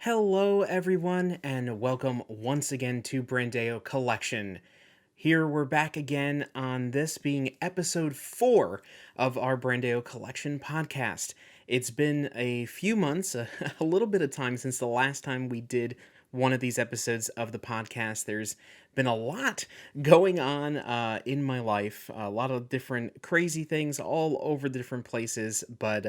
Hello, everyone, and welcome once again to Brandao Collection. Here we're back again on this being episode 4 of our Brandao Collection Podcast. It's been a few months, a little bit of time since the last time we did one of these episodes of the podcast. There's been a lot going on in my life, a lot of different crazy things all over the different places, but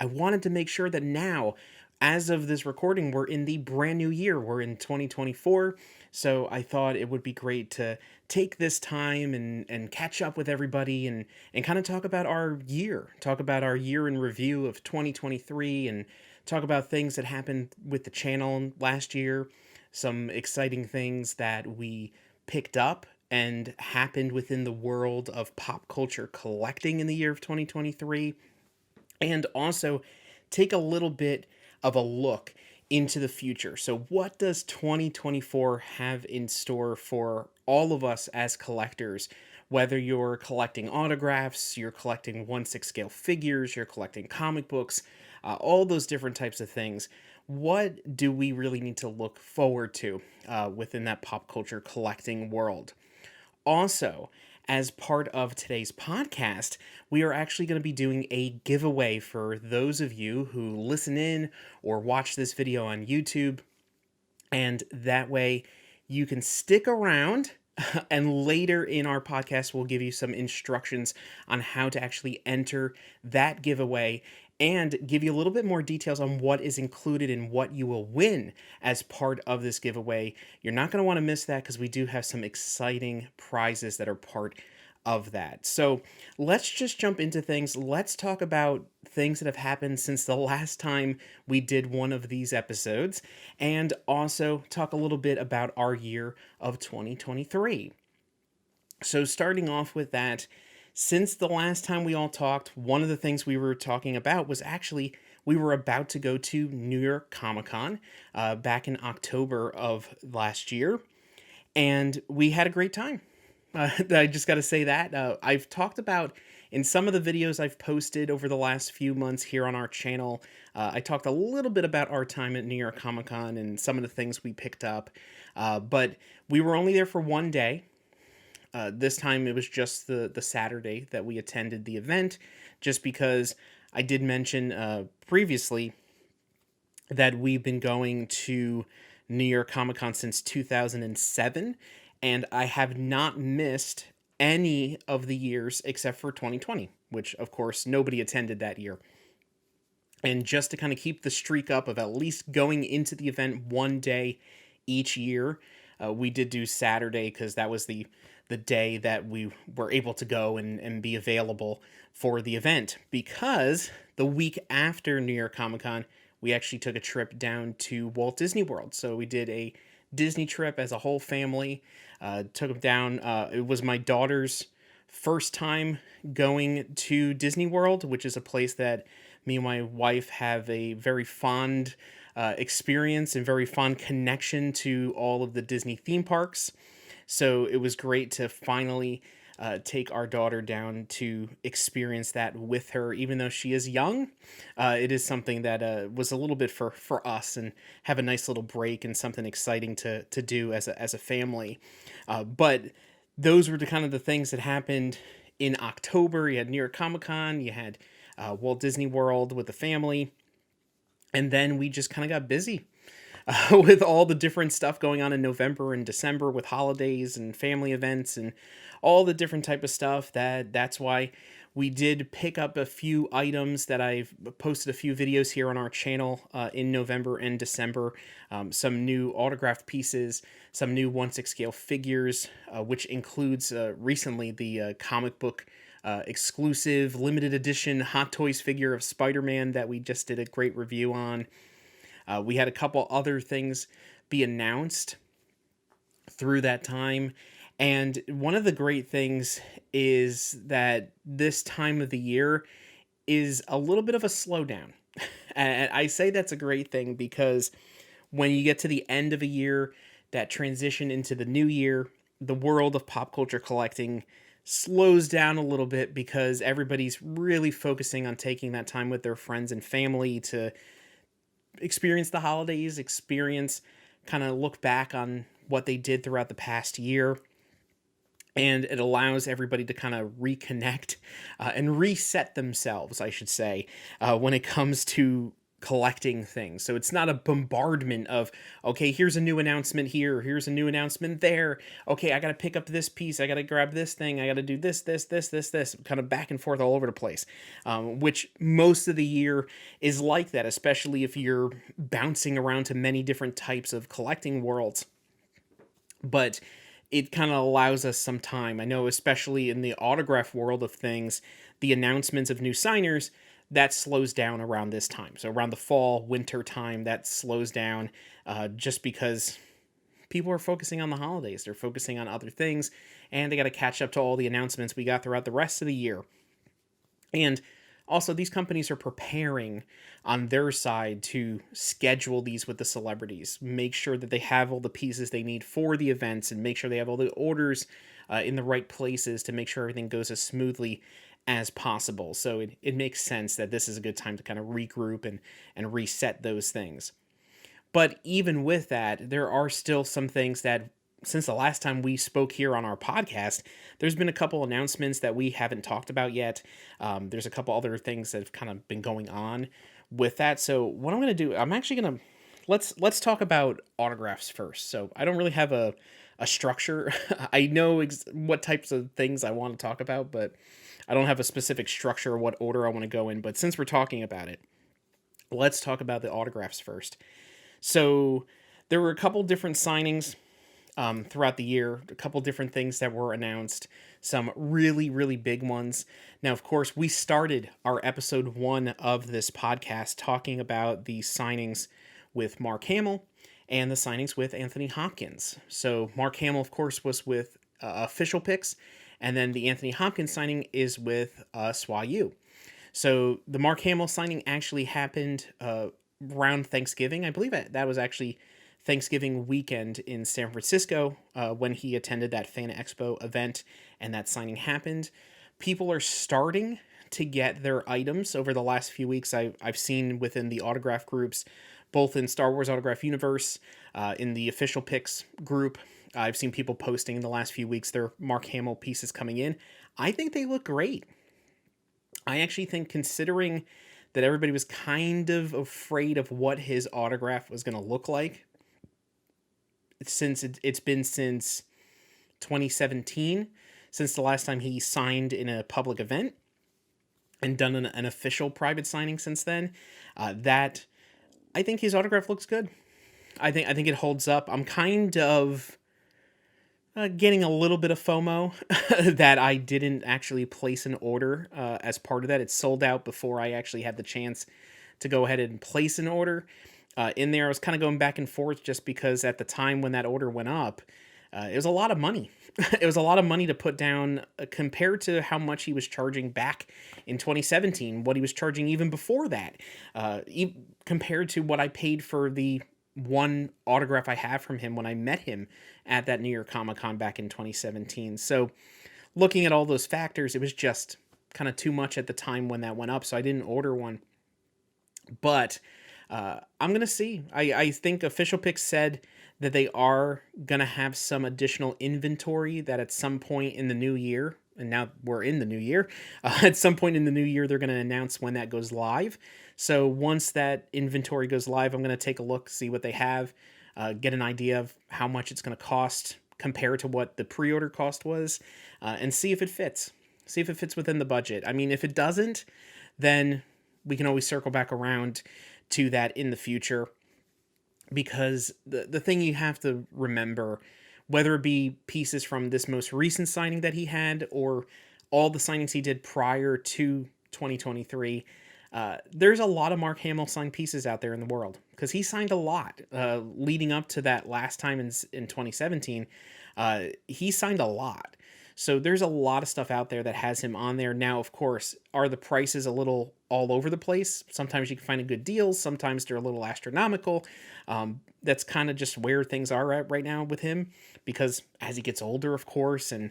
I wanted to make sure that now, as of this recording, we're in the brand new year. We're in 2024. So I thought it would be great to take this time and catch up with everybody and kind of talk about our year in review of 2023 and talk about things that happened with the channel last year, some exciting things that we picked up and happened within the world of pop culture collecting in the year of 2023, and also take a little bit of a look into the future. So, what does 2024 have in store for all of us as collectors? Whether you're collecting autographs, you're collecting 1/6 scale figures, you're collecting comic books, all those different types of things. What do we really need to look forward to within that pop culture collecting world? Also, as part of today's podcast, we are actually going to be doing a giveaway for those of you who listen in or watch this video on YouTube. And that way you can stick around. And later in our podcast, we'll give you some instructions on how to actually enter that giveaway and give you a little bit more details on what is included and what you will win as part of this giveaway. You're not going to want to miss that because we do have some exciting prizes that are part of that. So let's just jump into things. Let's talk about things that have happened since the last time we did one of these episodes, and also talk a little bit about our year of 2023. So starting off with that, since the last time we all talked, one of the things we were talking about was actually we were about to go to New York Comic Con back in October of last year, and we had a great time. I just got to say that. I've talked about in some of the videos I've posted over the last few months here on our channel. I talked a little bit about our time at New York Comic Con and some of the things we picked up, but we were only there for one day. This time it was just the Saturday that we attended the event, just because I did mention previously that we've been going to New York Comic Con since 2007, and I have not missed any of the years except for 2020, which of course nobody attended that year. And just to kind of keep the streak up of at least going into the event one day each year, we did do Saturday because that was the day that we were able to go and be available for the event. Because the week after New York Comic Con, we actually took a trip down to Walt Disney World. So we did a Disney trip as a whole family. Took them down. It was my daughter's first time going to Disney World, which is a place that me and my wife have a very fond experience and very fond connection to all of the Disney theme parks. So it was great to finally take our daughter down to experience that with her. Even though she is young, it is something that was a little bit for us, and have a nice little break and something exciting to do as a family. But those were the kind of the things that happened in October. You had New York Comic Con, you had Walt Disney World with the family, and then we just kind of got busy with all the different stuff going on in November and December with holidays and family events and all the different type of stuff. That's why we did pick up a few items that I've posted a few videos here on our channel in November and December. Some new autographed pieces, some new 1/6 scale figures, which includes recently the comic book exclusive limited edition Hot Toys figure of Spider-Man that we just did a great review on. We had a couple other things be announced through that time. And one of the great things is that this time of the year is a little bit of a slowdown. And I say that's a great thing because when you get to the end of a year, that transition into the new year, the world of pop culture collecting slows down a little bit because everybody's really focusing on taking that time with their friends and family to experience the holidays, kind of look back on what they did throughout the past year. And it allows everybody to kind of reconnect and reset themselves, I should say, when it comes to collecting things. So it's not a bombardment of, okay, here's a new announcement here, here's a new announcement there. Okay, I got to pick up this piece, I got to grab this thing, I got to do this, kind of back and forth all over the place, which most of the year is like that, especially if you're bouncing around to many different types of collecting worlds. But it kind of allows us some time. I know, especially in the autograph world of things, the announcements of new signers, that slows down around this time. So around the fall, winter time, that slows down just because people are focusing on the holidays. They're focusing on other things, and they got to catch up to all the announcements we got throughout the rest of the year. And also, these companies are preparing on their side to schedule these with the celebrities, make sure that they have all the pieces they need for the events, and make sure they have all the orders in the right places to make sure everything goes as smoothly as possible. So it makes sense that this is a good time to kind of regroup and reset those things. But even with that, there are still some things that, since the last time we spoke here on our podcast, there's been a couple announcements that we haven't talked about yet. There's a couple other things that have kind of been going on with that. So what I'm going to do, I'm actually going to, let's talk about autographs first. So I don't really have a structure. I know what types of things I want to talk about, but I don't have a specific structure or what order I want to go in. But since we're talking about it, let's talk about the autographs first. So there were a couple different signings throughout the year, a couple different things that were announced, some really, really big ones. Now, of course, we started our episode 1 of this podcast talking about the signings with Mark Hamill and the signings with Anthony Hopkins. So Mark Hamill, of course, was with Official Picks, and then the Anthony Hopkins signing is with SWAU. So the Mark Hamill signing actually happened around Thanksgiving. I believe that was actually Thanksgiving weekend in San Francisco when he attended that Fan Expo event and that signing happened. People are starting to get their items over the last few weeks. I've seen within the autograph groups, both in Star Wars Autograph Universe, in the Official Picks group. I've seen people posting in the last few weeks their Mark Hamill pieces coming in. I think they look great. I actually think, considering that everybody was kind of afraid of what his autograph was going to look like, since it's been since 2017, since the last time he signed in a public event, and done an official private signing since then, that I think his autograph looks good. I think it holds up. I'm kind of getting a little bit of FOMO that I didn't actually place an order as part of that. It sold out before I actually had the chance to go ahead and place an order. In there, I was kind of going back and forth just because at the time when that order went up, it was a lot of money. It was a lot of money to put down compared to how much he was charging back in 2017, what he was charging even before that, compared to what I paid for the one autograph I have from him when I met him at that New York Comic Con back in 2017. So looking at all those factors, it was just kind of too much at the time when that went up, so I didn't order one. But I'm going to see. I think Official Picks said that they are going to have some additional inventory that at some point in the new year, and now we're in the new year, at some point in the new year, they're going to announce when that goes live. So once that inventory goes live, I'm going to take a look, see what they have, get an idea of how much it's going to cost compared to what the pre-order cost was, and see if it fits. See if it fits within the budget. I mean, if it doesn't, then we can always circle back around to that in the future, because the thing you have to remember, whether it be pieces from this most recent signing that he had or all the signings he did prior to 2023, there's a lot of Mark Hamill signed pieces out there in the world, because he signed a lot leading up to that last time in 2017. He signed a lot. So there's a lot of stuff out there that has him on there. Now, of course, are the prices a little all over the place? Sometimes you can find a good deal. Sometimes they're a little astronomical. That's kind of just where things are at right now with him, because as he gets older, of course, and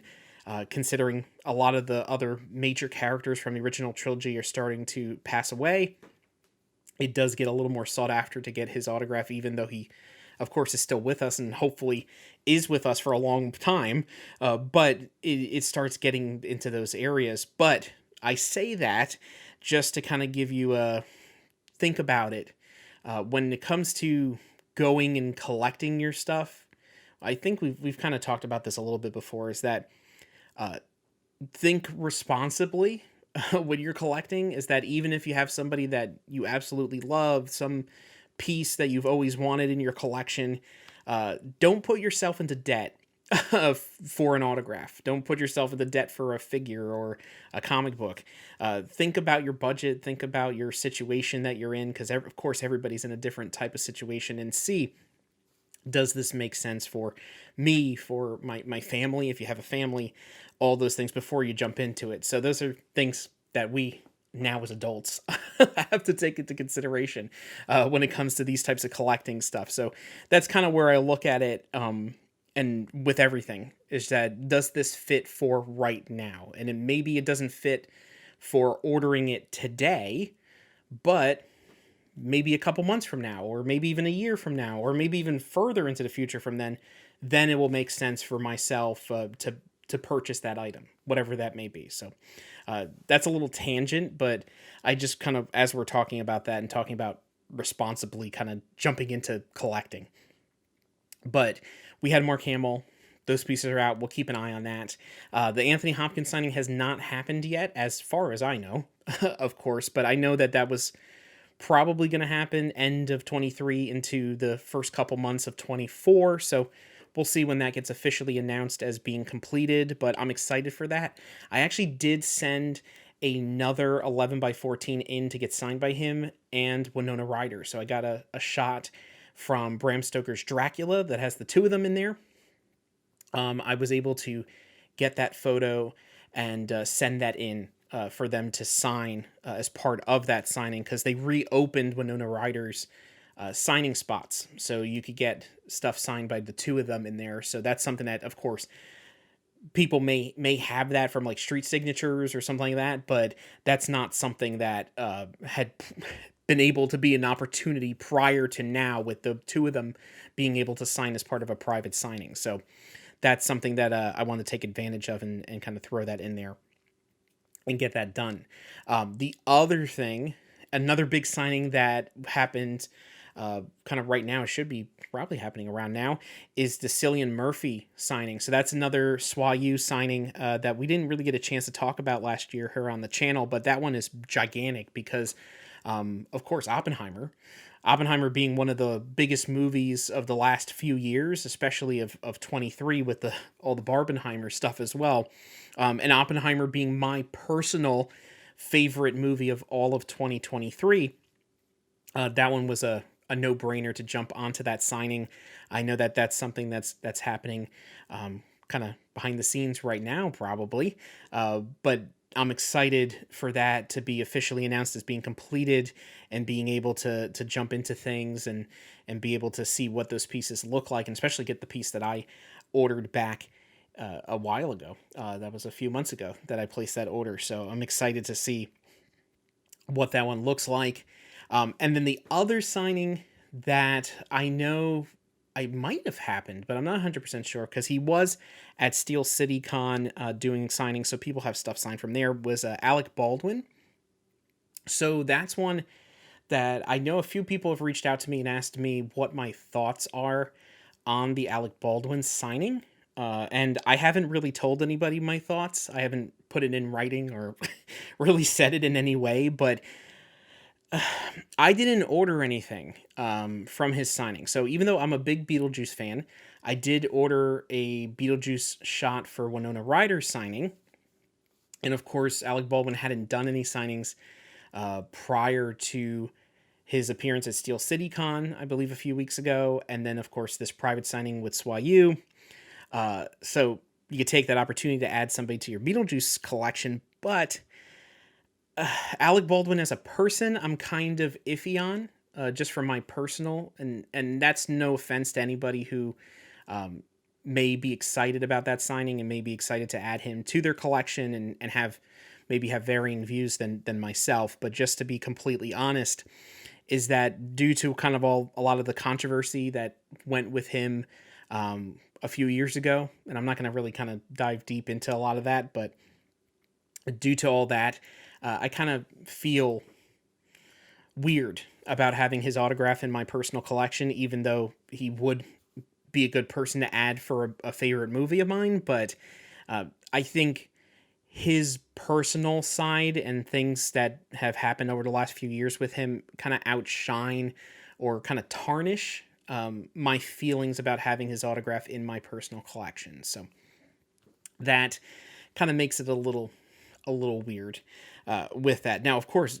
considering a lot of the other major characters from the original trilogy are starting to pass away, it does get a little more sought after to get his autograph, even though he, of course, is still with us and hopefully is with us for a long time. But it starts getting into those areas. But I say that just to kind of give you a think about it. When it comes to going and collecting your stuff, I think we've kind of talked about this a little bit before, is that think responsibly when you're collecting, is that even if you have somebody that you absolutely love, some piece that you've always wanted in your collection, don't put yourself into debt for an autograph. Don't put yourself into debt for a figure or a comic book. Think about your budget, think about your situation that you're in, because of course everybody's in a different type of situation, and see, does this make sense for me, for my family, if you have a family, all those things before you jump into it. So those are things that we now as adults have to take into consideration when it comes to these types of collecting stuff. So that's kind of where I look at it. And with everything, is that, does this fit for right now? And maybe it doesn't fit for ordering it today, but maybe a couple months from now, or maybe even a year from now, or maybe even further into the future from then it will make sense for myself to purchase that item, whatever that may be. So that's a little tangent, but I just kind of, as we're talking about that and talking about responsibly kind of jumping into collecting. But we had Mark Hamill. Those pieces are out. We'll keep an eye on that. The Anthony Hopkins signing has not happened yet, as far as I know, of course. But I know that was probably going to happen end of 23 into the first couple months of 24. So we'll see when that gets officially announced as being completed. But I'm excited for that. I actually did send another 11x14 in to get signed by him and Winona Ryder. So I got a shot from Bram Stoker's Dracula that has the two of them in there. I was able to get that photo and send that in for them to sign as part of that signing, because they reopened Winona Ryder's signing spots. So you could get stuff signed by the two of them in there. So that's something that, of course, people may have that from like street signatures or something like that, but that's not something that had been able to be an opportunity prior to now, with the two of them being able to sign as part of a private signing. So that's something that I want to take advantage of and kind of throw that in there and get that done. The other thing, another big signing that happened kind of right now, should be probably happening around now, is the Cillian Murphy signing. So that's another SWAU signing that we didn't really get a chance to talk about last year here on the channel, but that one is gigantic because of course, Oppenheimer being one of the biggest movies of the last few years, especially of 23 with all the Barbenheimer stuff as well. And Oppenheimer being my personal favorite movie of all of 2023. That one was a no-brainer to jump onto that signing. I know that that's something that's happening kind of behind the scenes right now, probably. But I'm excited for that to be officially announced as being completed and being able to jump into things and be able to see what those pieces look like, and especially get the piece that I ordered back a while ago. That was a few months ago that I placed that order. So I'm excited to see what that one looks like. And then the other signing that I know I might have happened, but I'm not 100% sure, because he was at Steel City Con doing signings, so people have stuff signed from there, was Alec Baldwin. So that's one that I know a few people have reached out to me and asked me what my thoughts are on the Alec Baldwin signing. And I haven't really told anybody my thoughts. I haven't put it in writing or really said it in any way, but I didn't order anything from his signing. So even though I'm a big Beetlejuice fan, I did order a Beetlejuice shot for Winona Ryder's signing. And of course, Alec Baldwin hadn't done any signings prior to his appearance at Steel City Con, I believe, a few weeks ago. And then, of course, this private signing with SWAU. So you could take that opportunity to add somebody to your Beetlejuice collection. But Alec Baldwin as a person, I'm kind of iffy on, just from my personal, and that's no offense to anybody who may be excited about that signing and may be excited to add him to their collection and have varying views than myself. But just to be completely honest, is that due to kind of a lot of the controversy that went with him a few years ago, and I'm not going to really kind of dive deep into a lot of that, but due to all that, I kind of feel weird about having his autograph in my personal collection, even though he would be a good person to add for a favorite movie of mine. But I think his personal side and things that have happened over the last few years with him kind of outshine or kind of tarnish my feelings about having his autograph in my personal collection. So that kind of makes it a little weird with that. Now, of course,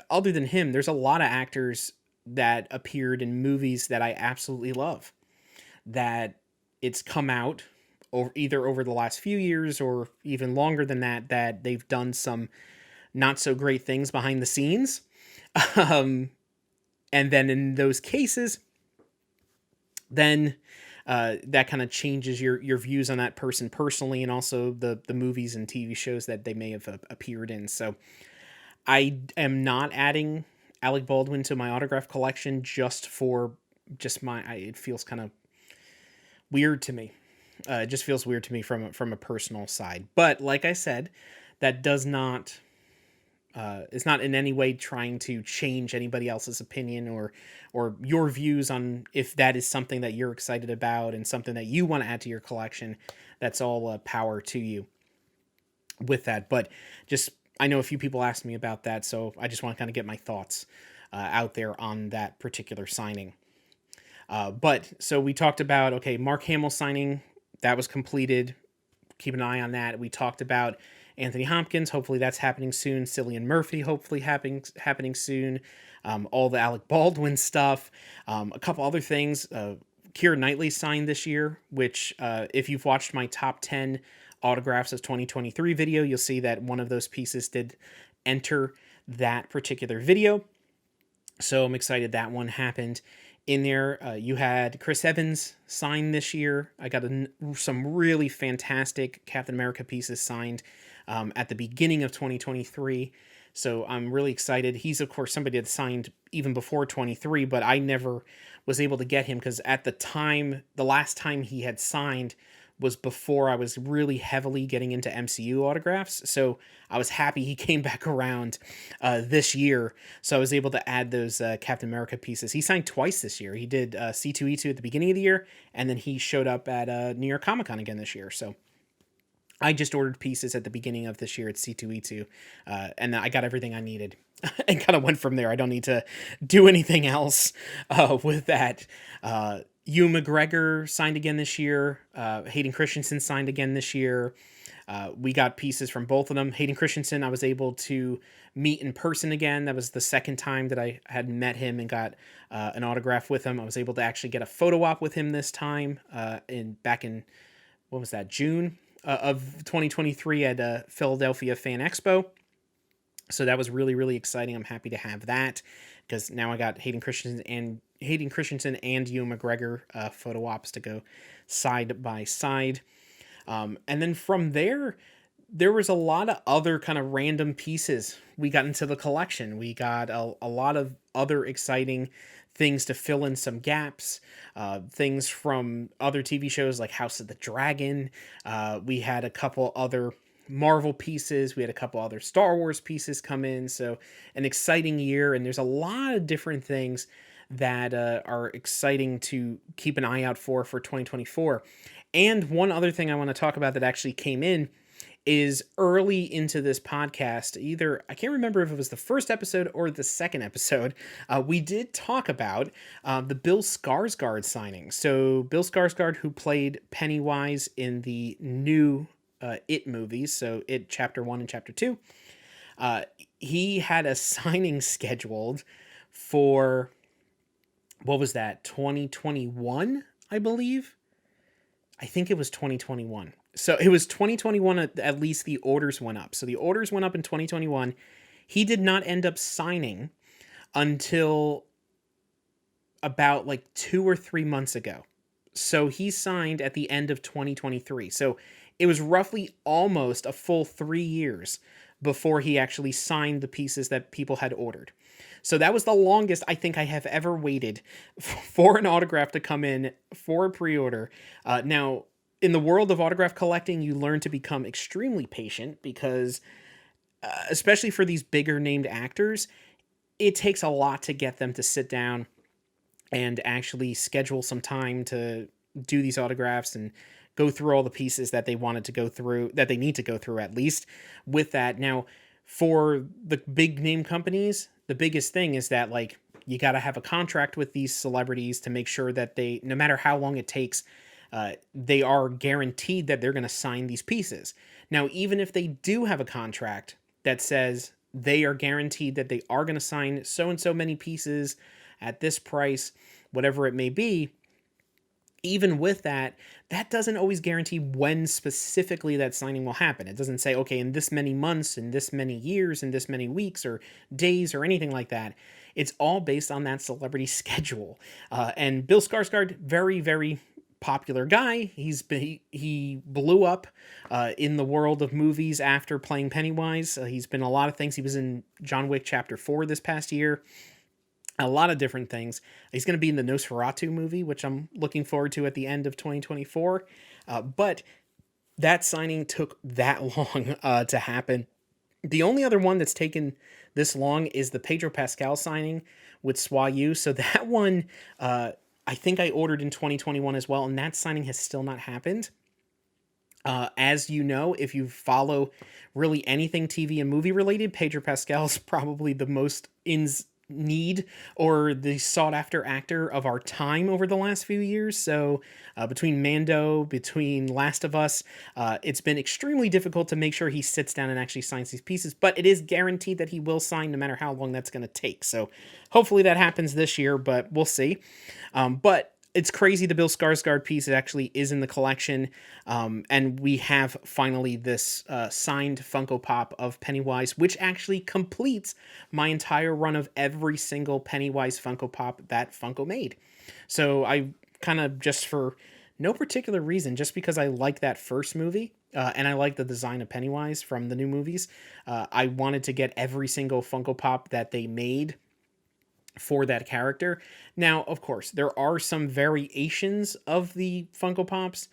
other than him, there's a lot of actors that appeared in movies that I absolutely love, that it's come out over either over the last few years or even longer than that, that they've done some not so great things behind the scenes. And then in those cases, then that kind of changes your views on that person personally, and also the movies and TV shows that they may have appeared in. So I am not adding Alec Baldwin to my autograph collection just it feels kind of weird to me. It just feels weird to me from a personal side. But like I said, that does not it's not in any way trying to change anybody else's opinion or your views on if that is something that you're excited about and something that you want to add to your collection. That's all power to you with that. But just, I know a few people asked me about that, so I just want to kind of get my thoughts out there on that particular signing. But so we talked about, okay, Mark Hamill signing, that was completed. Keep an eye on that. We talked about Anthony Hopkins. Hopefully that's happening soon. Cillian Murphy, hopefully happening soon. All the Alec Baldwin stuff. A couple other things. Keira Knightley signed this year, which if you've watched my top 10 autographs of 2023 video, you'll see that one of those pieces did enter that particular video. So I'm excited that one happened. In there, you had Chris Evans signed this year. I got some really fantastic Captain America pieces signed at the beginning of 2023. So I'm really excited. He's, of course, somebody that signed even before 23, but I never was able to get him because at the time, the last time he had signed was before I was really heavily getting into MCU autographs. So I was happy he came back around this year. So I was able to add those Captain America pieces. He signed twice this year. He did C2E2 at the beginning of the year, and then he showed up at New York Comic Con again this year. So I just ordered pieces at the beginning of this year at C2E2, and I got everything I needed and kind of went from there. I don't need to do anything else with that. Ewan McGregor signed again this year. Hayden Christensen signed again this year. We got pieces from both of them. Hayden Christensen, I was able to meet in person again. That was the second time that I had met him and got an autograph with him. I was able to actually get a photo op with him this time back in, what was that, June of 2023 at Philadelphia Fan Expo. So that was really, really exciting. I'm happy to have that because now I got Hayden Christensen and Ewan McGregor photo ops to go side by side. And then from there was a lot of other kind of random pieces we got into the collection. We got a lot of other exciting things to fill in some gaps, things from other TV shows like House of the Dragon. We had a couple other Marvel pieces. We had a couple other Star Wars pieces come in. So an exciting year, and there's a lot of different things that are exciting to keep an eye out for 2024. And one other thing I want to talk about that actually came in is early into this podcast, either, I can't remember if it was the first episode or the second episode, we did talk about the Bill Skarsgård signing. So Bill Skarsgård, who played Pennywise in the new It movies, so It Chapter 1 and Chapter 2, he had a signing scheduled for, what was that, 2021, I believe? I think it was 2021. So it was 2021, at least the orders went up. So the orders went up in 2021. He did not end up signing until about like 2 or 3 months ago. So he signed at the end of 2023. So it was roughly almost a full 3 years before he actually signed the pieces that people had ordered. So that was the longest I think I have ever waited for an autograph to come in for a pre-order. Now, in the world of autograph collecting, you learn to become extremely patient because, especially for these bigger named actors, it takes a lot to get them to sit down and actually schedule some time to do these autographs and go through all the pieces that they wanted to go through, that they need to go through at least with that. Now, for the big name companies, the biggest thing is that, like, you got to have a contract with these celebrities to make sure that they, no matter how long it takes, they are guaranteed that they're going to sign these pieces. Now, even if they do have a contract that says they are guaranteed that they are going to sign so and so many pieces at this price, whatever it may be, even with that, that doesn't always guarantee when specifically that signing will happen. It doesn't say, okay, in this many months, in this many years, in this many weeks or days or anything like that. It's all based on that celebrity schedule. And Bill Skarsgård, very, very popular guy. He blew up in the world of movies after playing Pennywise. He's been in a lot of things. He was in John Wick Chapter 4 this past year. A lot of different things. He's going to be in the Nosferatu movie, which I'm looking forward to at the end of 2024. But that signing took that long to happen. The only other one that's taken this long is the Pedro Pascal signing with Swayu. So that one, I think I ordered in 2021 as well, and that signing has still not happened. As you know, if you follow really anything TV and movie related, Pedro Pascal's probably the most need or the sought after actor of our time over the last few years. So between Mando, between Last of Us, it's been extremely difficult to make sure he sits down and actually signs these pieces, but it is guaranteed that he will sign no matter how long that's going to take. So hopefully that happens this year, but we'll see. But it's crazy the Bill Skarsgård piece actually is in the collection, and we have finally this signed Funko Pop of Pennywise, which actually completes my entire run of every single Pennywise Funko Pop that Funko made. So I kind of, just for no particular reason, just because I like that first movie, and I like the design of Pennywise from the new movies, I wanted to get every single Funko Pop that they made for that character. Now, of course, there are some variations of the Funko Pops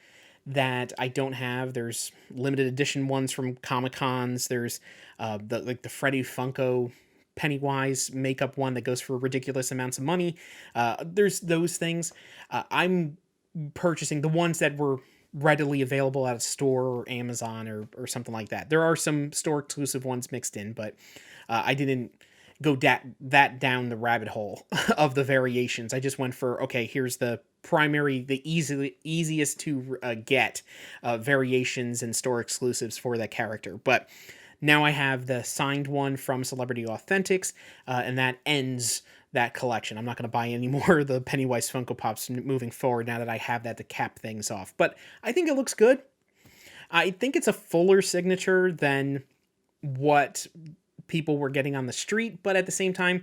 that I don't have. There's limited edition ones from Comic-Cons. There's the Freddy Funko Pennywise makeup one that goes for ridiculous amounts of money. There's those things. I'm purchasing the ones that were readily available at a store or Amazon or something like that. There are some store exclusive ones mixed in, but I didn't go that down the rabbit hole of the variations. I just went for, okay, here's the primary, the easiest to get variations and store exclusives for that character. But now I have the signed one from Celebrity Authentics, and that ends that collection. I'm not going to buy any more of the Pennywise Funko Pops moving forward now that I have that to cap things off. But I think it looks good. I think it's a fuller signature than what people were getting on the street, but at the same time,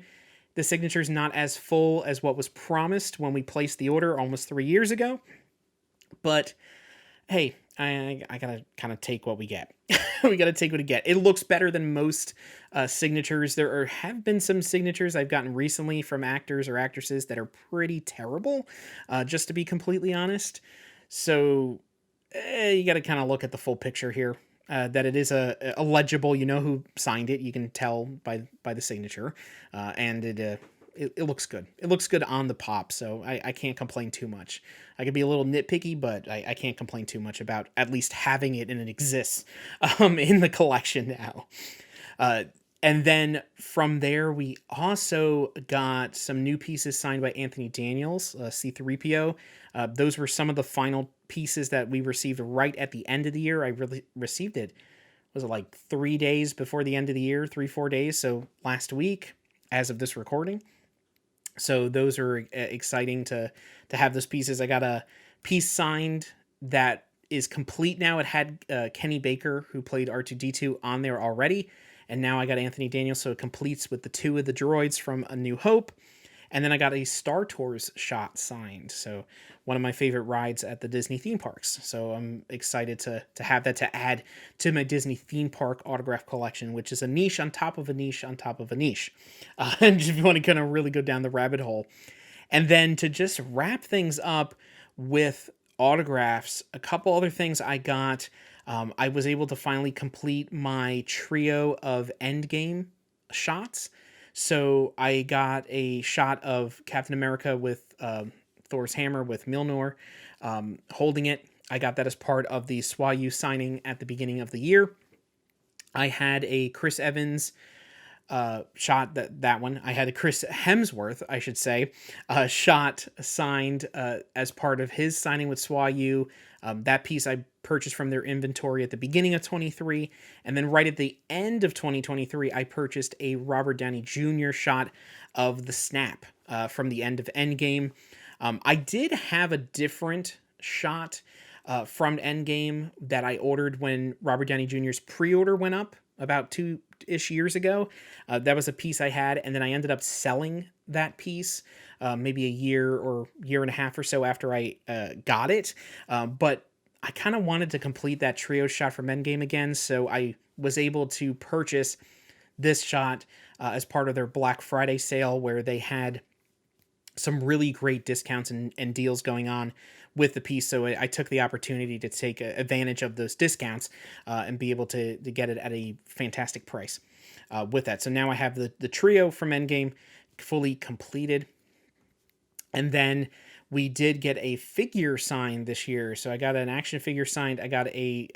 the signature is not as full as what was promised when we placed the order almost 3 years ago. But hey, I gotta kind of take what we get. We gotta take what we get. It looks better than most signatures. There have been some signatures I've gotten recently from actors or actresses that are pretty terrible, just to be completely honest. So you gotta kind of look at the full picture here. That it is a legible, you know who signed it. You can tell by the signature, and it looks good. It looks good on the pop, so I can't complain too much. I could be a little nitpicky, but I can't complain too much about at least having it, and it exists in the collection now. And then from there, we also got some new pieces signed by Anthony Daniels, C3PO. Those were some of the final pieces that we received right at the end of the year. I really received it, was it like 3 days before the end of the year, 3-4 days. So last week, as of this recording. So those are exciting to have those pieces. I got a piece signed that is complete now. It had Kenny Baker, who played R2-D2, on there already. And now I got Anthony Daniels, so it completes with the two of the droids from A New Hope. And then I got a Star Tours shot signed. So one of my favorite rides at the Disney theme parks. So I'm excited to have that to add to my Disney theme park autograph collection, which is a niche on top of a niche on top of a niche. And if you want to kind of really go down the rabbit hole. And then to just wrap things up with autographs, a couple other things I got. I was able to finally complete my trio of Endgame shots. So I got a shot of Captain America with Thor's hammer with Mjolnir holding it. I got that as part of the SWAU signing at the beginning of the year. I had a Chris Evans shot, that one. I had a Chris Hemsworth, I should say, shot signed as part of his signing with SWAU. That piece I purchased from their inventory at the beginning of 23, and then right at the end of 2023, I purchased a Robert Downey Jr. shot of the snap from the end of Endgame. I did have a different shot from Endgame that I ordered when Robert Downey Jr.'s pre-order went up about 2-ish years ago. That was a piece I had, and then I ended up selling that piece maybe a year or year and a half or so after I got it. But I kind of wanted to complete that trio shot from Endgame again, so I was able to purchase this shot as part of their Black Friday sale, where they had some really great discounts and deals going on with the piece. So I took the opportunity to take advantage of those discounts and be able to get it at a fantastic price with that. So now I have the trio from Endgame fully completed. And then we did get a figure signed this year. So I got an action figure signed. I got a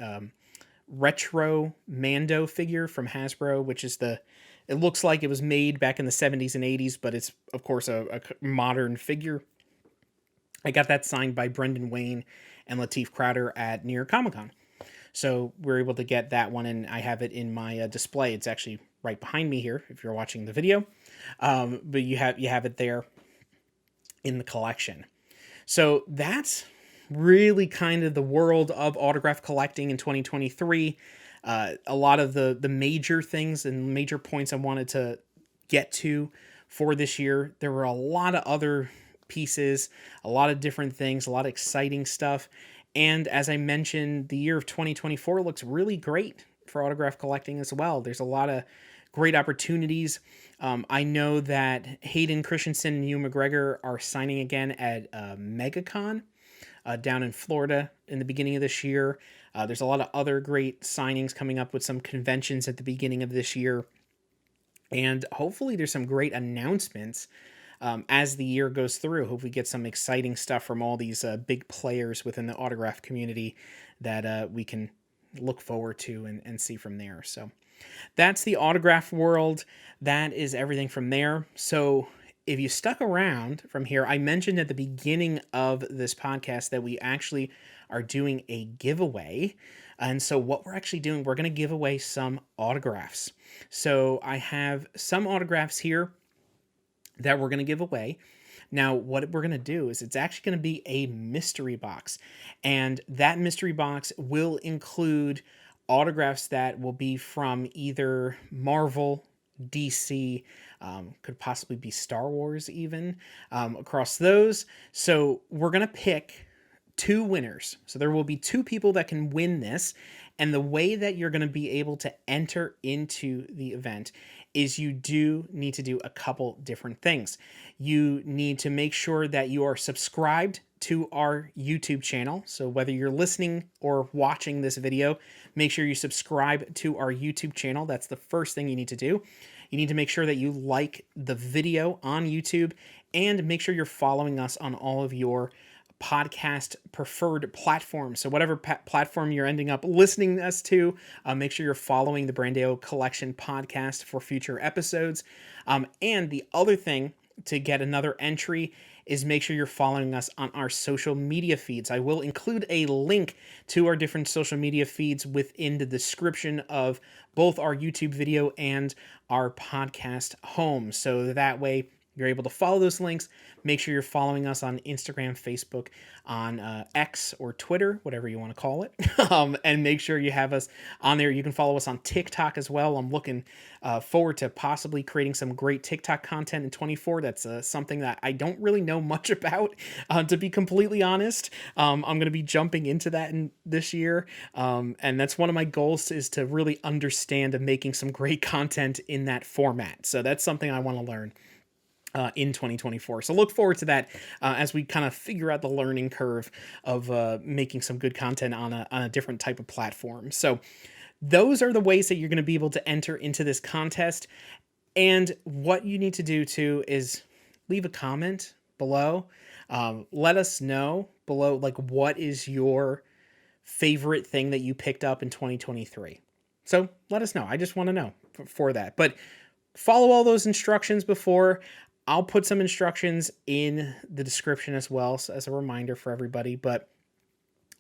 retro Mando figure from Hasbro, which is it looks like it was made back in the 70s and 80s, but it's, of course, a modern figure. I got that signed by Brendan Wayne and Lateef Crowder at New York Comic Con. So we're able to get that one, and I have it in my display. It's actually right behind me here if you're watching the video. But you have it there in the collection. So that's really kind of the world of autograph collecting in 2023. A lot of the major things and major points I wanted to get to for this year. There were a lot of other pieces, a lot of different things, a lot of exciting stuff. And as I mentioned, the year of 2024 looks really great for autograph collecting as well. There's a lot of great opportunities. I know that Hayden Christensen and Hugh McGregor are signing again at MegaCon down in Florida in the beginning of this year. There's a lot of other great signings coming up with some conventions at the beginning of this year. And hopefully there's some great announcements as the year goes through. Hope we get some exciting stuff from all these big players within the autograph community that we can look forward to and see from there. So that's the autograph world. That is everything from there. So if you stuck around from here, I mentioned at the beginning of this podcast that we actually are doing a giveaway. And so what we're actually doing, we're going to give away some autographs. So I have some autographs here that we're going to give away. Now, what we're going to do is it's actually going to be a mystery box. And that mystery box will include autographs that will be from either Marvel, DC, could possibly be Star Wars even, across those. So we're going to pick 2 winners. So there will be 2 people that can win this. And the way that you're going to be able to enter into the event is you do need to do a couple different things. You need to make sure that you are subscribed to our YouTube channel. So whether you're listening or watching this video, make sure you subscribe to our YouTube channel. That's the first thing you need to do. You need to make sure that you like the video on YouTube and make sure you're following us on all of your podcast preferred platforms. So whatever platform you're ending up listening us to, make sure you're following the Brandao Collection Podcast for future episodes. And the other thing to get another entry is make sure you're following us on our social media feeds. I will include a link to our different social media feeds within the description of both our YouTube video and our podcast home. So that way You're able to follow those links. Make sure you're following us on Instagram, Facebook, on X or Twitter, whatever you want to call it. And make sure you have us on there. You can follow us on TikTok as well. I'm looking forward to possibly creating some great TikTok content in 24. That's something that I don't really know much about, to be completely honest. I'm going to be jumping into that this year. And that's one of my goals, is to really understand and making some great content in that format. So that's something I want to learn in 2024. So look forward to that as we kind of figure out the learning curve of making some good content on a different type of platform. So those are the ways that you're going to be able to enter into this contest. And what you need to do too is leave a comment below. Let us know below, like, what is your favorite thing that you picked up in 2023. So let us know. I just want to know for that. But follow all those instructions before. I'll put some instructions in the description as well, so as a reminder for everybody. But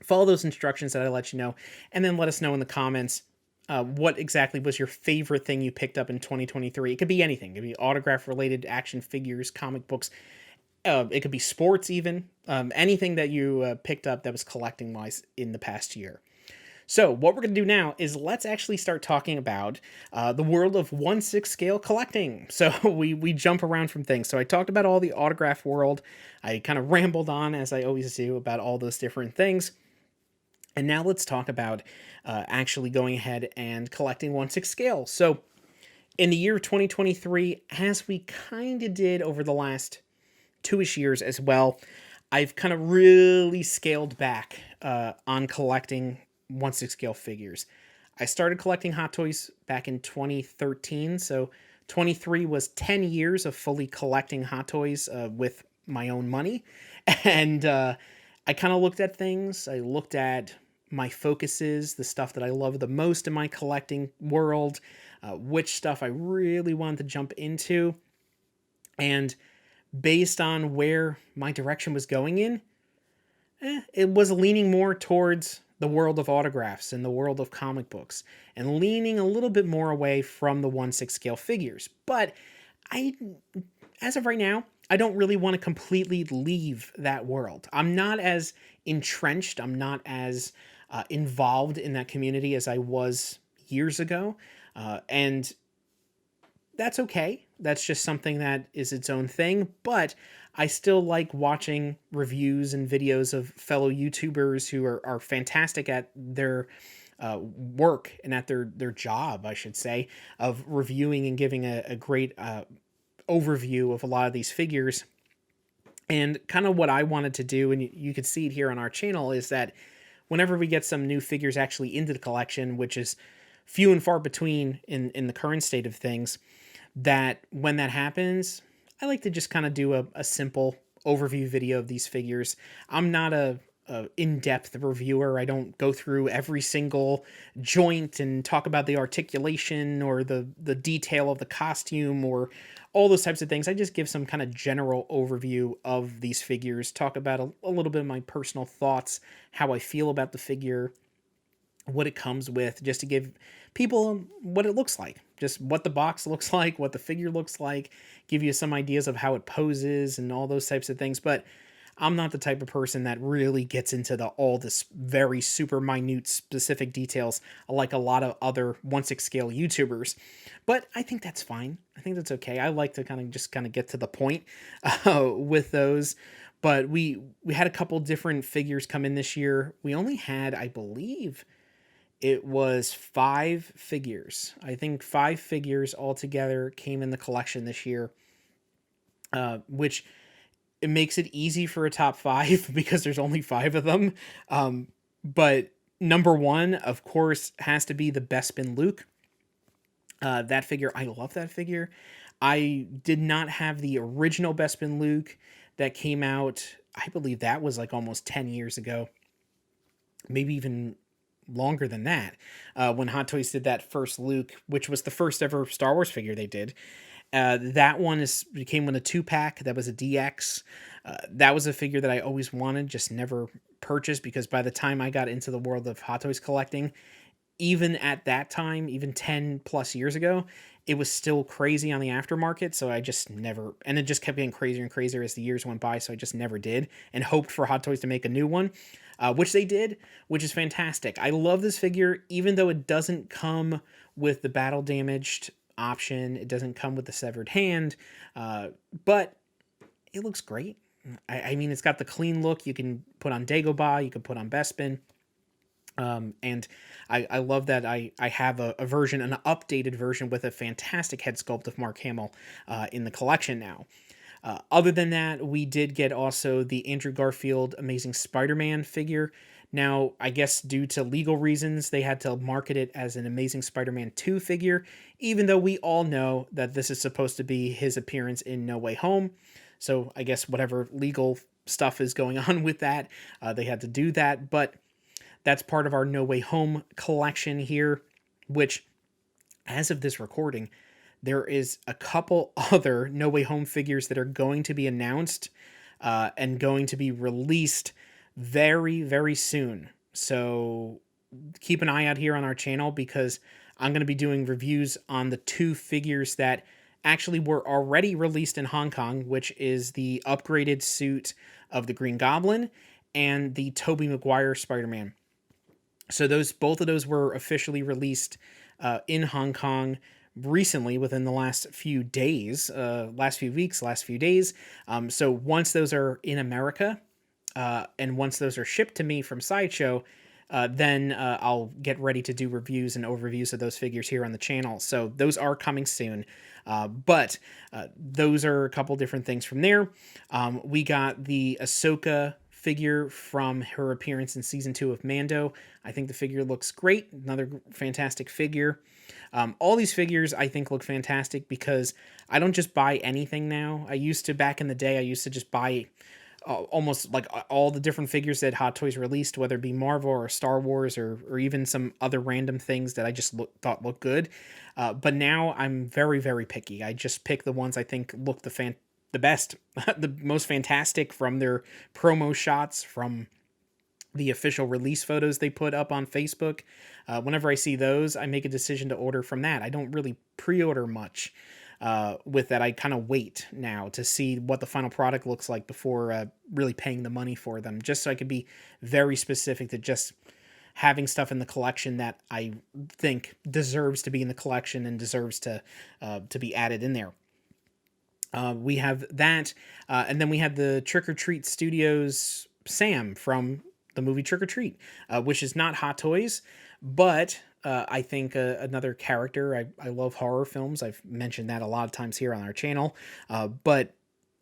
follow those instructions that I let you know, and then let us know in the comments what exactly was your favorite thing you picked up in 2023. It could be anything. It could be autograph-related, action figures, comic books. It could be sports even. Anything that you picked up that was collecting-wise in the past year. So what we're going to do now is let's actually start talking about the world of 1/6 scale collecting. So we jump around from things. So I talked about all the autograph world. I kind of rambled on, as I always do, about all those different things. And now let's talk about actually going ahead and collecting 1/6 scale. So in the year 2023, as we kind of did over the last 2-ish years as well, I've kind of really scaled back on collecting 1/6 scale figures. I started collecting Hot Toys back in 2013, so 23 was 10 years of fully collecting Hot Toys with my own money. And I kind of looked at things. I looked at my focuses, the stuff that I love the most in my collecting world, which stuff I really wanted to jump into. And based on where my direction was going in, it was leaning more towards the world of autographs and the world of comic books, and leaning a little bit more away from the 1/6 scale figures. But as of right now, I don't really want to completely leave that world. I'm not as entrenched. I'm not as involved in that community as I was years ago. And that's okay. That's just something that is its own thing. But I still like watching reviews and videos of fellow YouTubers who are fantastic at their work and at their job, I should say, of reviewing and giving a great overview of a lot of these figures. And kind of what I wanted to do, and you could see it here on our channel, is that whenever we get some new figures actually into the collection, which is few and far between in the current state of things, that when that happens, I like to just kind of do a simple overview video of these figures. I'm not a in-depth reviewer. I don't go through every single joint and talk about the articulation or the detail of the costume or all those types of things. I just give some kind of general overview of these figures, talk about a little bit of my personal thoughts, how I feel about the figure, what it comes with, just to give people what it looks like, just what the box looks like, what the figure looks like, give you some ideas of how it poses and all those types of things. But I'm not the type of person that really gets into all this very super minute specific details like a lot of other 1/6 scale YouTubers. But I think that's fine. I think that's okay. I like to kind of get to the point with those. But we had a couple different figures come in this year. We only had, I believe, it was 5 figures. I think 5 figures altogether came in the collection this year, which it makes it easy for a top 5 because there's only 5 of them. But number 1, of course, has to be the Bespin Luke. That figure, I love that figure. I did not have the original Bespin Luke that came out. I believe that was like almost 10 years ago. Maybe even longer than that, when Hot Toys did that first Luke, which was the first ever Star Wars figure they did. That one came with a 2-pack. That was a DX. That was a figure that I always wanted, just never purchased, because by the time I got into the world of Hot Toys collecting, even at that time, even 10 plus years ago, it was still crazy on the aftermarket. So I just never, and it just kept getting crazier and crazier as the years went by. So I just never did, and hoped for Hot Toys to make a new one, which they did, which is fantastic. I love this figure, even though it doesn't come with the battle damaged option. It doesn't come with the severed hand, but it looks great. I mean, it's got the clean look. You can put on Dagobah, you can put on Bespin. And I love that I have a version, an updated version with a fantastic head sculpt of Mark Hamill in the collection now. Other than that, we did get also the Andrew Garfield Amazing Spider-Man figure. Now, I guess due to legal reasons, they had to market it as an Amazing Spider-Man 2 figure, even though we all know that this is supposed to be his appearance in No Way Home. So I guess whatever legal stuff is going on with that, they had to do that. But that's part of our No Way Home collection here, which, as of this recording, there is a couple other No Way Home figures that are going to be announced and going to be released very, very soon. So keep an eye out here on our channel, because I'm going to be doing reviews on the 2 figures that actually were already released in Hong Kong, which is the upgraded suit of the Green Goblin and the Tobey Maguire Spider-Man. So both of those were officially released in Hong Kong recently, within the last few days, last few weeks, last few days. So once those are in America, and once those are shipped to me from Sideshow, then I'll get ready to do reviews and overviews of those figures here on the channel. So those are coming soon. But those are a couple different things from there. We got the Ahsoka figure from her appearance in season 2 of Mando. I think the figure looks great. Another fantastic figure. All these figures I think look fantastic because I don't just buy anything now. Back in the day, I used to just buy almost like all the different figures that Hot Toys released, whether it be Marvel or Star Wars or even some other random things that I just thought looked good. But now I'm very, very picky. I just pick the ones I think look the best, the most fantastic from their promo shots, from the official release photos they put up on Facebook. Whenever I see those, I make a decision to order from that. I don't really pre-order much with that. I kind of wait now to see what the final product looks like before really paying the money for them, just so I could be very specific to just having stuff in the collection that I think deserves to be in the collection and deserves to be added in there. We have that, and then we have the Trick or Treat Studios Sam from the movie Trick or Treat, which is not Hot Toys, but I think another character. I love horror films. I've mentioned that a lot of times here on our channel, but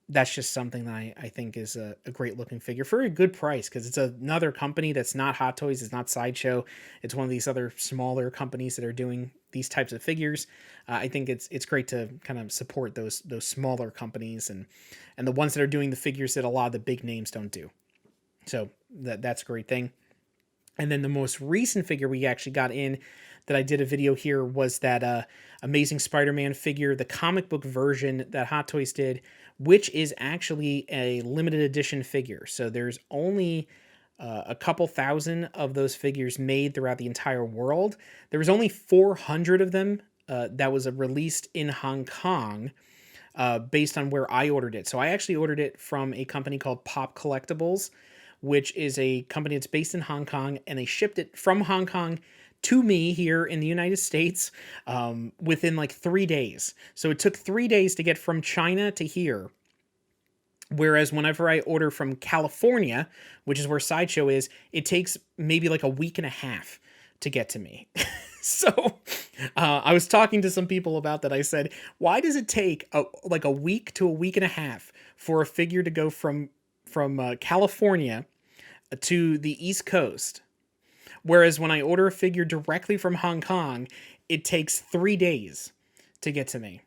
that's just something that I think is a great looking figure for a good price, because it's another company that's not Hot Toys, it's not Sideshow. It's one of these other smaller companies that are doing these types of figures. I think it's great to kind of support those smaller companies and the ones that are doing the figures that a lot of the big names don't do. So that's a great thing. And then the most recent figure we actually got in that I did a video here was that Amazing Spider-Man figure, the comic book version that Hot Toys did, which is actually a limited edition figure. So there's only a couple thousand of those figures made throughout the entire world. There was only 400 of them that was released in Hong Kong based on where I ordered it. So I actually ordered it from a company called Pop Collectibles, which is a company that's based in Hong Kong, and they shipped it from Hong Kong to me here in the United States within like 3 days. So it took 3 days to get from China to here. Whereas whenever I order from California, which is where Sideshow is, it takes maybe like a week and a half to get to me. So I was talking to some people about that. I said, why does it take like a week to a week and a half for a figure to go from California to the East Coast? Whereas when I order a figure directly from Hong Kong, it takes 3 days to get to me.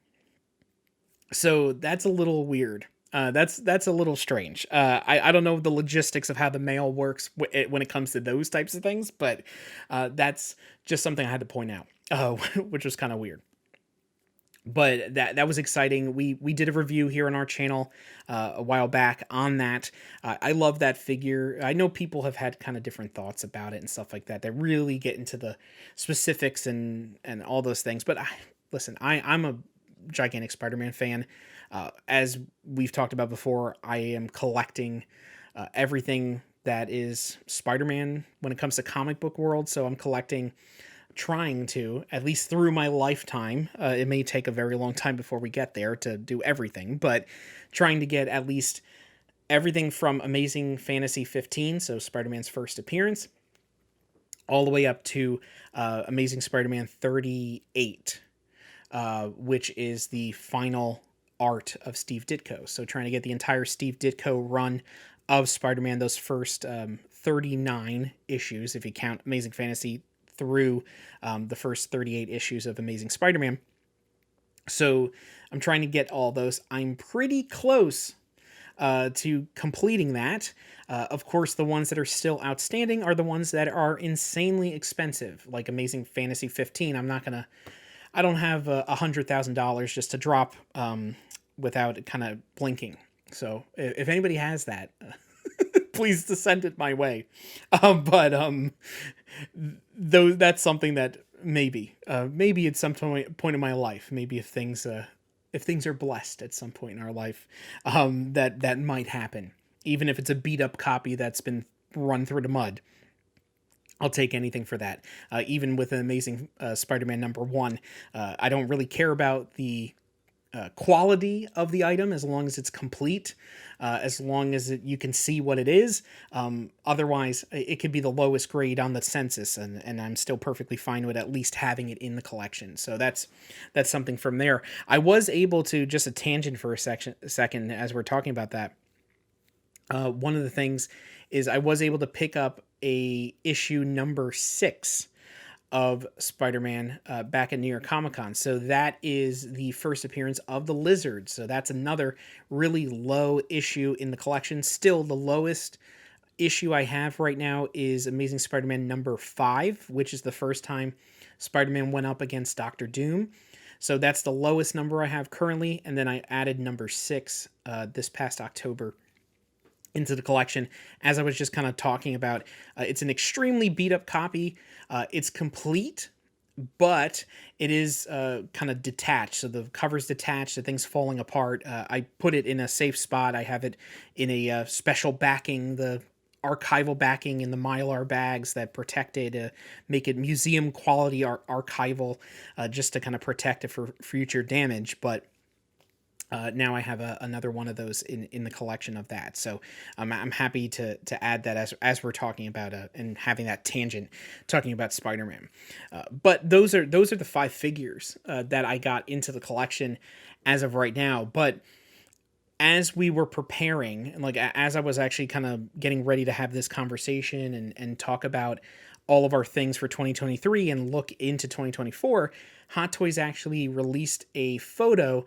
So that's a little weird. That's a little strange. I don't know the logistics of how the mail works when it comes to those types of things, but that's just something I had to point out, which was kind of weird. But that was exciting. We did a review here on our channel a while back on that. I love that figure. I know people have had kind of different thoughts about it and stuff like that. They really get into the specifics and all those things. But listen, I'm a gigantic Spider-Man fan. As we've talked about before, I am collecting everything that is Spider-Man when it comes to comic book world. So I'm collecting, trying to, at least through my lifetime, it may take a very long time before we get there to do everything, but trying to get at least everything from Amazing Fantasy 15, so Spider-Man's first appearance, all the way up to Amazing Spider-Man 38, which is the final art of Steve Ditko. So trying to get the entire Steve Ditko run of Spider-Man, those first 39 issues, if you count Amazing Fantasy through the first 38 issues of Amazing Spider-Man. So I'm trying to get all those. I'm pretty close to completing that. Of course, the ones that are still outstanding are the ones that are insanely expensive, like Amazing Fantasy 15. I don't have $100,000 just to drop without kind of blinking. So if anybody has that, please send it my way. Though that's something that maybe at some point in my life, maybe if things are blessed at some point in our life, that might happen. Even if it's a beat up copy that's been run through the mud, I'll take anything for that. Even with an Amazing Spider-Man #1, I don't really care about the quality of the item as long as it's complete, as long as you can see what it is. Otherwise, it could be the lowest grade on the census, and I'm still perfectly fine with at least having it in the collection. So that's something from there. I was able to, just a tangent for a second as we're talking about that. One of the things is I was able to pick up a issue #6 of Spider-Man back at New York Comic Con. So that is the first appearance of the Lizard. So that's another really low issue in the collection. Still, the lowest issue I have right now is Amazing Spider-Man #5, which is the first time Spider-Man went up against Doctor Doom. So that's the lowest number I have currently. And then I added #6 this past October into the collection. As I was just kind of talking about, it's an extremely beat up copy. It's complete, but it is kind of detached. So the cover's detached, the thing's falling apart. I put it in a safe spot. I have it in a special backing, the archival backing in the Mylar bags that protect it, make it museum quality archival, just to kind of protect it for future damage. But now I have another one of those in the collection of that. So I'm happy to add that as we're talking about and having that tangent talking about Spider-Man. But those are the 5 figures that I got into the collection as of right now. But as we were preparing, like as I was actually kind of getting ready to have this conversation and talk about all of our things for 2023 and look into 2024, Hot Toys actually released a photo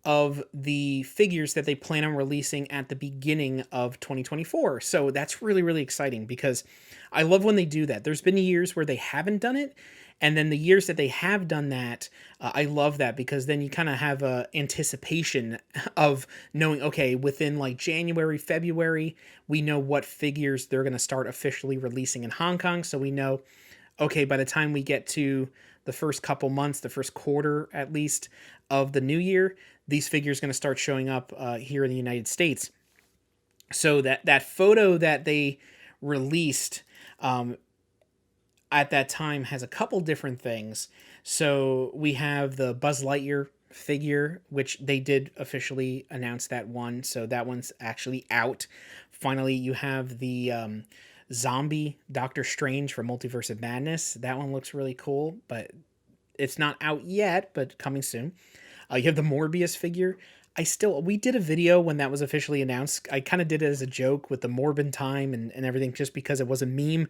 of the figures that they plan on releasing at the beginning of 2024. So that's really, really exciting because I love when they do that. There's been years where they haven't done it, and then the years that they have done that, I love that because then you kind of have a anticipation of knowing, okay, within like January, February, we know what figures they're going to start officially releasing in Hong Kong. So we know, okay, by the time we get to the first couple months, the first quarter at least of the new year, these figures going to start showing up here in the United States. So that photo that they released at that time has a couple different things. So we have the Buzz Lightyear figure, which they did officially announce that one. So that one's actually out. Finally, you have the zombie Doctor Strange from Multiverse of Madness. That one looks really cool, but it's not out yet, but coming soon. You have the Morbius figure. We did a video when that was officially announced. I kind of did it as a joke with the Morbin time and everything, just because it was a meme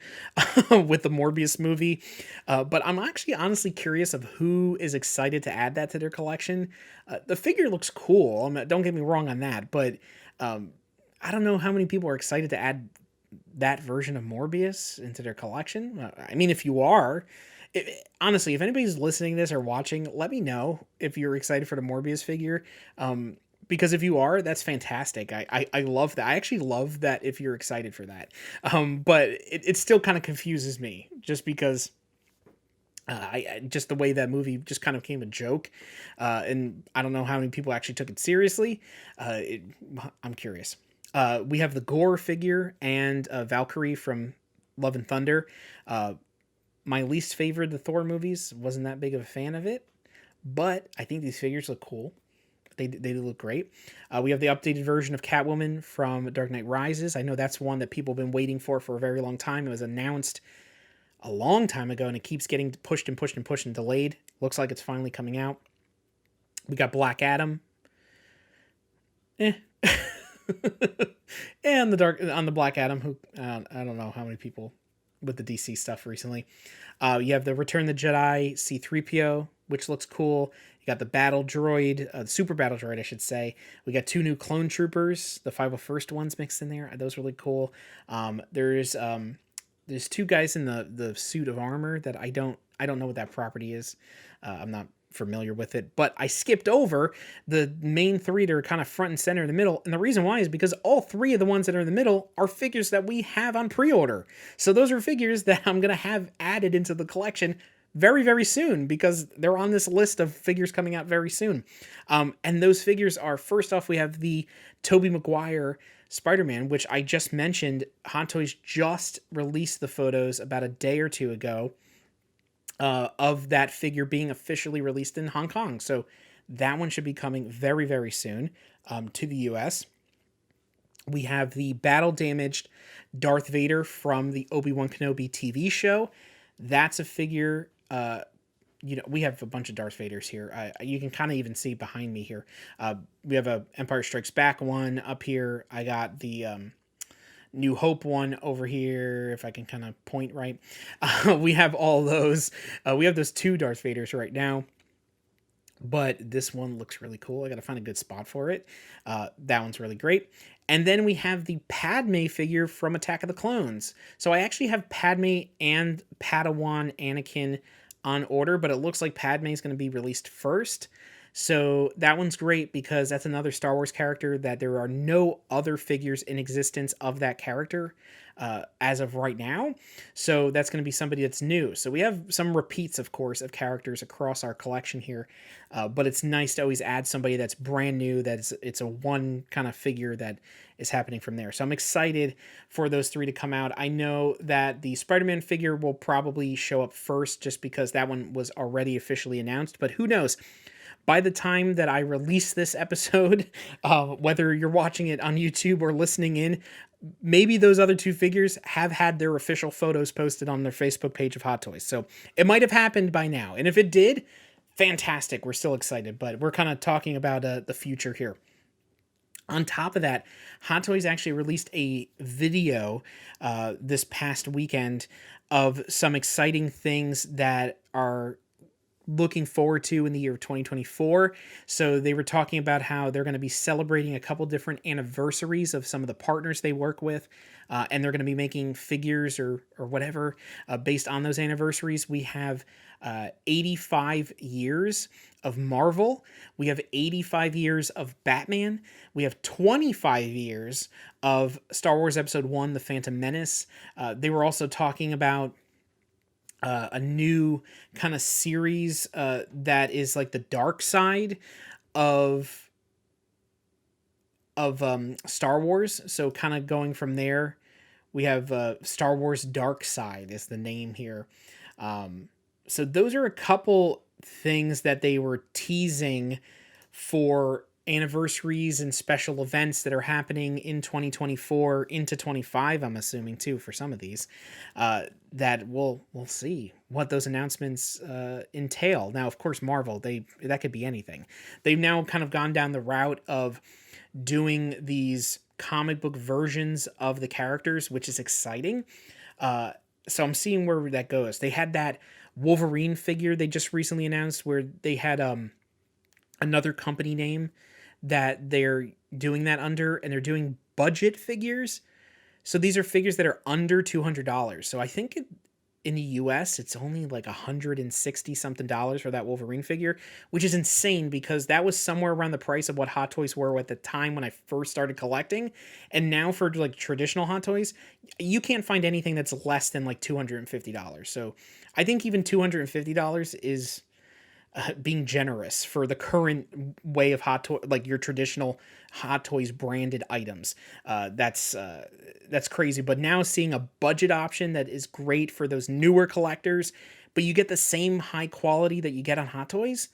with the Morbius movie. But I'm actually honestly curious of who is excited to add that to their collection. The figure looks cool. Don't get me wrong on that, but I don't know how many people are excited to add that version of Morbius into their collection. I mean, if you are, Honestly, if anybody's listening to this or watching, let me know if you're excited for the Morbius figure. Because if you are, that's fantastic. I love that. I actually love that if you're excited for that. But it still kind of confuses me just because just the way that movie just kind of became a joke, and I don't know how many people actually took it seriously. I'm curious. We have the Gore figure and Valkyrie from Love and Thunder. My least favorite of the Thor movies. Wasn't that big of a fan of it, but I think these figures look cool. They do look great. We have the updated version of Catwoman from Dark Knight Rises. I know that's one that people have been waiting for a very long time. It was announced a long time ago, and it keeps getting pushed and pushed and pushed and delayed. Looks like it's finally coming out. We got Black Adam. And the Black Adam, who I don't know how many people with the DC stuff recently. You have the Return of the Jedi C-3PO, which looks cool. You got the Battle Droid, the Super Battle Droid, I should say. We got 2 new Clone Troopers, the 501st ones mixed in there. Those are really cool. There's 2 guys in the suit of armor that I don't know what that property is. I'm not familiar with it, but I skipped over the main 3 that are kind of front and center in the middle. And the reason why is because all 3 of the ones that are in the middle are figures that we have on pre-order. So those are figures that I'm going to have added into the collection very, very soon because they're on this list of figures coming out very soon. And those figures are, first off, we have the Tobey Maguire Spider-Man, which I just mentioned. Hot Toys just released the photos about a day or 2 ago of that figure being officially released in Hong Kong. So that one should be coming very, very soon to the US. We have the battle-damaged Darth Vader from the Obi-Wan Kenobi TV show. That's a figure... we have a bunch of Darth Vaders here. You can kind of even see behind me here. We have a Empire Strikes Back one up here. I got the New Hope one over here, if I can kind of point right. We have all those. We have those 2 Darth Vaders right now. But this one looks really cool. I got to find a good spot for it. That one's really great. And then we have the Padme figure from Attack of the Clones. So I actually have Padme and Padawan Anakin on order, but it looks like Padme is going to be released first. So that one's great because that's another Star Wars character that there are no other figures in existence of that character as of right now. So that's going to be somebody that's new. So we have some repeats, of course, of characters across our collection here. But it's nice to always add somebody that's brand new, it's a one kind of figure that is happening from there. So I'm excited for those 3 to come out. I know that the Spider-Man figure will probably show up first just because that one was already officially announced. But who knows? By the time that I release this episode, whether you're watching it on YouTube or listening in, maybe those other 2 figures have had their official photos posted on their Facebook page of Hot Toys. So it might have happened by now. And if it did, fantastic. We're still excited, but we're kind of talking about the future here. On top of that, Hot Toys actually released a video this past weekend of some exciting things that are looking forward to in the year of 2024. So they were talking about how they're going to be celebrating a couple different anniversaries of some of the partners they work with, and they're going to be making figures or whatever based on those anniversaries. We have 85 years of Marvel. We have 85 years of Batman. We have 25 years of Star Wars Episode 1, The Phantom Menace. They were also talking about a new kind of series that is like the dark side of Star Wars. So kind of going from there, we have Star Wars Dark Side is the name here. So those are a couple things that they were teasing for anniversaries and special events that are happening in 2024 into 25, I'm assuming too, for some of these, that we'll see what those announcements entail. Now, of course, Marvel, that could be anything. They've now kind of gone down the route of doing these comic book versions of the characters, which is exciting. So I'm seeing where that goes. They had that Wolverine figure they just recently announced where they had another company name that they're doing that under, and they're doing budget figures. So these are figures that are under $200. So I think in the US, it's only like $160 something for that Wolverine figure, which is insane because that was somewhere around the price of what Hot Toys were at the time when I first started collecting. And now for like traditional Hot Toys, you can't find anything that's less than like $250. So I think even $250 is being generous for the current way of Hot Toy, like your traditional Hot Toys branded items. That's crazy. But now seeing a budget option that is great for those newer collectors, but you get the same high quality that you get on Hot Toys.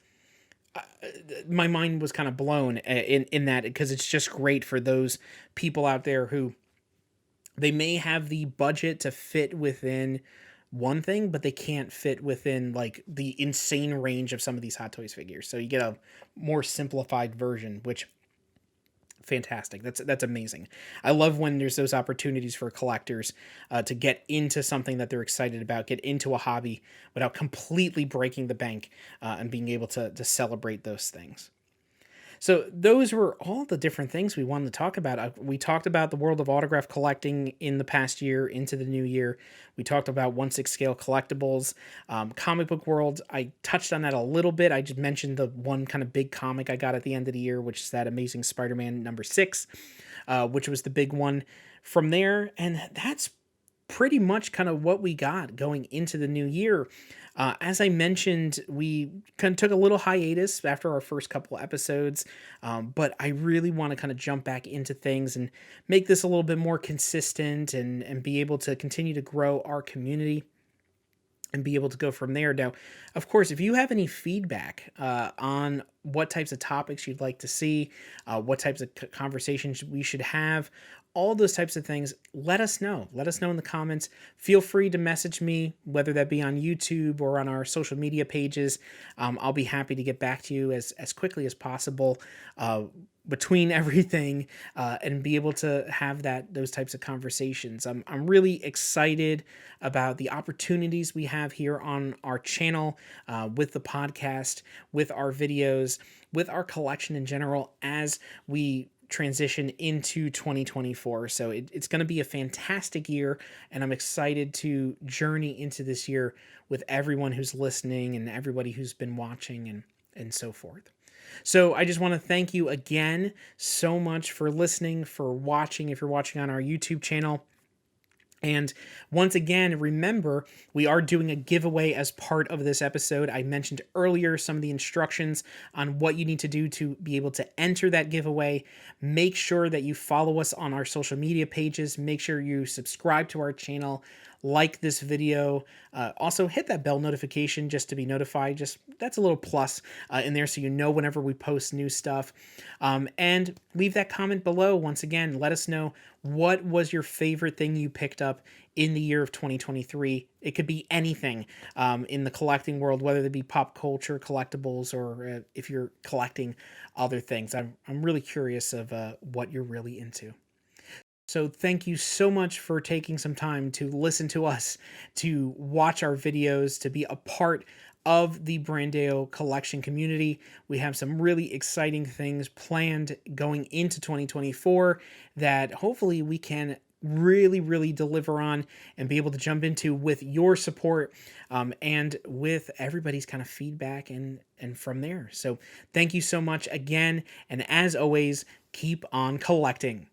My mind was kind of blown in that, because it's just great for those people out there who they may have the budget to fit within one thing, but they can't fit within like the insane range of some of these Hot Toys figures. So you get a more simplified version, which fantastic. That's amazing. I love when there's those opportunities for collectors to get into something that they're excited about, get into a hobby without completely breaking the bank, and being able to celebrate those things. So those were all the different things we wanted to talk about. We talked about the world of autograph collecting in the past year into the new year. We talked about 1/6 scale collectibles, comic book world. I touched on that a little bit. I just mentioned the one kind of big comic I got at the end of the year, which is that Amazing Spider-Man #6, which was the big one from there. And that's pretty much kind of what we got going into the new year. As I mentioned, we kind of took a little hiatus after our first couple episodes, but I really want to kind of jump back into things and make this a little bit more consistent, and be able to continue to grow our community and be able to go from there. Now, of course, if you have any feedback on what types of topics you'd like to see, what types of conversations we should have, all those types of things, let us know. Let us know in the comments. Feel free to message me, whether that be on YouTube or on our social media pages. I'll be happy to get back to you as quickly as possible between everything, and be able to have those types of conversations. I'm really excited about the opportunities we have here on our channel, with the podcast, with our videos, with our collection in general, as we transition into 2024. So it's going to be a fantastic year, and I'm excited to journey into this year with everyone who's listening and everybody who's been watching and so forth. So I just want to thank you again so much for listening, for watching, if you're watching on our YouTube channel. And once again, remember, we are doing a giveaway as part of this episode. I mentioned earlier some of the instructions on what you need to do to be able to enter that giveaway. Make sure that you follow us on our social media pages. Make sure you subscribe to our channel, like this video. Also, hit that bell notification just to be notified. That's a little plus in there, so you know whenever we post new stuff. And leave that comment below. Once again, let us know, what was your favorite thing you picked up in the year of 2023? It could be anything in the collecting world, whether it be pop culture, collectibles, or if you're collecting other things. I'm really curious of what you're really into. So thank you so much for taking some time to listen to us, to watch our videos, to be a part of the Brandao Collection community. We have some really exciting things planned going into 2024 that hopefully we can really deliver on and be able to jump into with your support, and with everybody's kind of feedback and from there. So thank you so much again, and as always, keep on collecting.